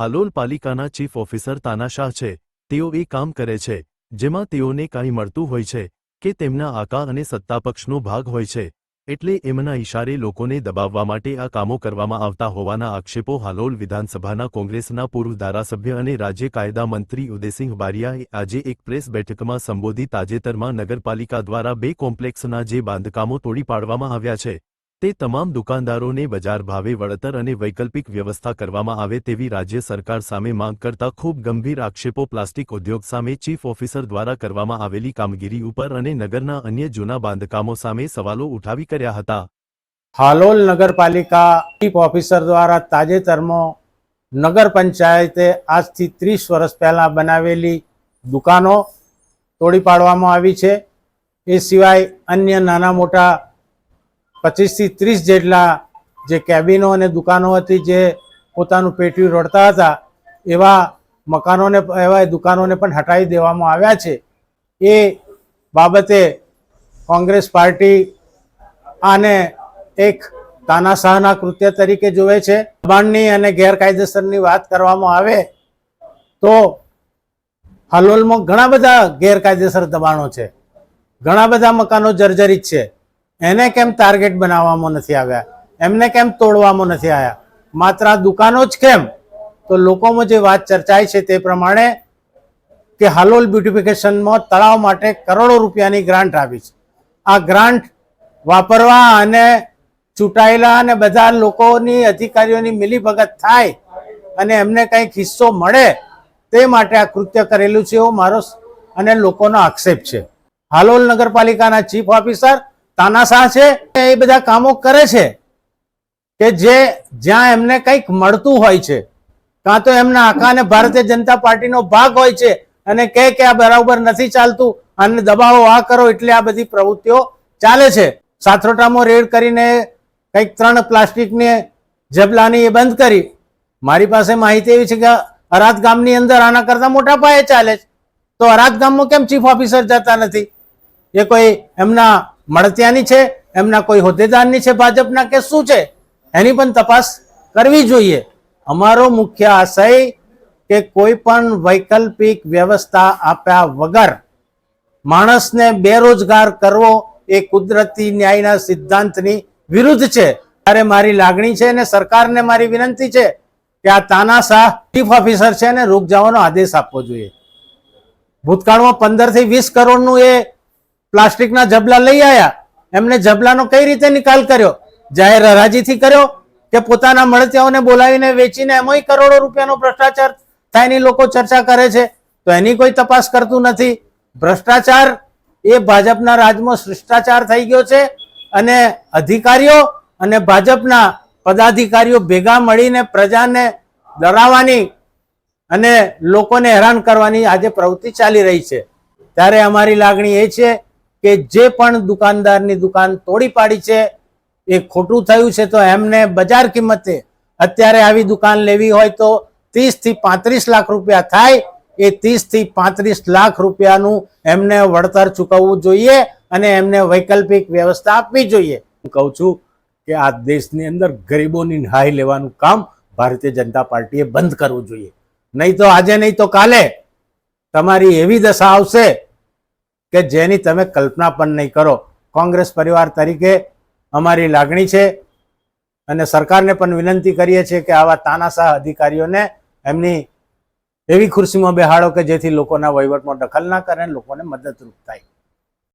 હાલોલ પાલિકાના chief officer તાનાશાહ છે। તેઓ એ કામ કરે છે જેમાં તેઓને કાંઈ મળતું હોય છે કે તેમના આકા અને સત્તાપક્ષનો ભાગ હોય છે, એટલે એમના ઇશારે લોકોને દબાવવા માટે આ કામો કરવામાં આવતા હોવાના આક્ષેપો હાલોલ વિધાનસભાના કોંગ્રેસના પૂર્વ ધારાસભ્ય અને રાજ્ય કાયદા મંત્રી ઉદયસિંહ બારિયાએ આજે એક પ્રેસ બેઠકમાં સંબોધી। તાજેતરમાં નગરપાલિકા દ્વારા 2 કોમ્પ્લેક્સના જે બાંધકામો તોડી પાડવામાં આવ્યા છે તે તમામ દુકાનદારોને બજાર ભાવે વળતર અને વૈકલ્પિક વ્યવસ્થા કરવામાં આવે તેવી રાજ્ય સરકાર સામે માંગ કરતા ખૂબ ગંભીર આક્ષેપો પ્લાસ્ટિક ઉદ્યોગ સામે ચીફ ઓફિસર દ્વારા કરવામાં આવેલી કામગીરી ઉપર અને નગરના અન્ય જૂના બાંધકામો સામે સવાલો ઉઠાવી કર્યા હતા। હાલોલ નગરપાલિકા ચીફ ઓફિસર દ્વારા તાજેતરમાં નગર પંચાયતે આજથી 30 વર્ષ પહેલા બનાવેલી દુકાનો તોડી પાડવામાં આવી છે। એ સિવાય અન્ય નાના મોટા 25 થી 30 જેટલા જે કેબિનો અને દુકાનો હતી જે પોતાનું પેટીયું રોડતા હતા એવા મકાનોને એવા દુકાનોને પણ હટાવી દેવામાં આવ્યા છે। એ બાબતે કોંગ્રેસ પાર્ટી આને એક તાનાશાહના કૃત્ય તરીકે જોવે છે। દબાણની અને ગેરકાયદેસરની વાત કરવામાં આવે તો હાલોલમાં ઘણા બધા ગેરકાયદેસર દબાણો છે, ઘણા બધા મકાનો જર્જરિત છે। એને કેમ ટાર્ગેટ બનાવવામાં નથી આવ્યા, એમને કેમ તોડવામાં નથી આવ્યા, માત્ર આ દુકાનો જ કેમ? તો લોકોમાં જે વાત ચર્ચાય છે તે પ્રમાણે કે હાલોલ બ્યુટિફિકેશનમાં તળાવ માટે કરોડો રૂપિયાની ગ્રાન્ટ આવી છે। આ ગ્રાન્ટ વાપરવા અને ચૂંટાયેલા અને બધા લોકોની અધિકારીઓની મિલીભગત થાય અને એમને કંઈક હિસ્સો મળે તે માટે આ કૃત્ય કરેલું છે એવો મારો અને લોકોનો આક્ષેપ છે। હાલોલ નગરપાલિકાના ચીફ ઓફિસર તાનાશાહ છે, એ બધા કામો કરે છે કે જે જ્યાં એમને કંઈક મળતું હોય છે, કાં તો એમના આકાને ભારતીય જનતા પાર્ટીનો ભાગ હોય છે અને કહે કે આ બરાબર નથી ચાલતું અને દબાવો આ કરો, એટલે આ બધી પ્રવૃત્તિઓ ચાલે છે। સાથરોટામાં રેડ કરીને કંઈક 3 પ્લાસ્ટિકની જબલાની એ બંધ કરી। મારી પાસે માહિતી એવી છે કે અરાદ ગામની અંદર આના કરતા મોટા પાયે ચાલે છે, તો અરાદ ગામમાં કેમ ચીફ ઓફિસર જતા નથી? એ કોઈ એમના મળતિયાની છે, એમના કોઈ હોદ્દેદારની છે ભાજપના કે શું છે? એની પણ તપાસ કરવી જોઈએ। અમારો મુખ્ય આશય કે કોઈ પણ વૈકલ્પિક વ્યવસ્થા આપ્યા વગર માણસને બેરોજગાર કરવો એ કુદરતી ન્યાયના સિદ્ધાંતની વિરુદ્ધ છે। ત્યારે મારી લાગણી છે અને સરકારને મારી વિનંતી છે કે આ તાનાશાહ ચીફ ઓફિસર છે અને રૂક જવાનો આદેશ આપવો જોઈએ। ભૂતકાળમાં 15 થી 20 કરોડનું એ પ્લાસ્ટિકના જબલા લઈ આવ્યા, એમને જબલાનો કઈ રીતે નિકાલ કર્યો? જાહેર હરાજીથી કર્યો કે પોતાના મળતિયાઓને બોલાવીને વેચીને એમાંય કરોડો રૂપિયાનો ભ્રષ્ટાચાર થાયની લોકો ચર્ચા કરે છે, તો એની કોઈ તપાસ કરતું નથી। ભ્રષ્ટાચાર એ ભાજપના રાજમાં શિષ્ટાચાર થઈ ગયો છે અને અધિકારીઓ અને ભાજપના પદાધિકારીઓ ભેગા મળીને પ્રજાને ડરાવવાની અને લોકોને હેરાન કરવાની આજે પ્રવૃત્તિ ચાલી રહી છે। ત્યારે અમારી લાગણી એ છે કે જે પણ દુકાનદારની દુકાન તોડી પાડી છે એ ખોટું થયું છે, તો એમને બજાર કિંમતે અત્યારે આવી દુકાન લેવી હોય તો 30 થી 35 લાખ રૂપિયા થાય। એ 30 થી 35 લાખ રૂપિયાનું એમને વળતર ચૂકવવું જોઈએ અને એમને વૈકલ્પિક વ્યવસ્થા આપવી જોઈએ। હું કહું છું કે આ દેશની અંદર ગરીબોની નહાઈ લેવાનું કામ ભારતીય જનતા પાર્ટીએ બંધ કરવું જોઈએ, નહીં તો આજે નહીં તો કાલે તમારી એવી દશા આવશે કે જેની તમે કલ્પના પણ નહીં કરો। કોંગ્રેસ પરિવાર તરીકે અમારી લાગણી છે અને સરકારને પણ વિનંતી કરીએ છીએ કે આવા તાનાશાહ અધિકારીઓને એમની એવી ખુરશીમાં બેહાડો કે જેથી લોકોના વહીવટમાં દખલ ના કરે, લોકોને મદદરૂપ થાય।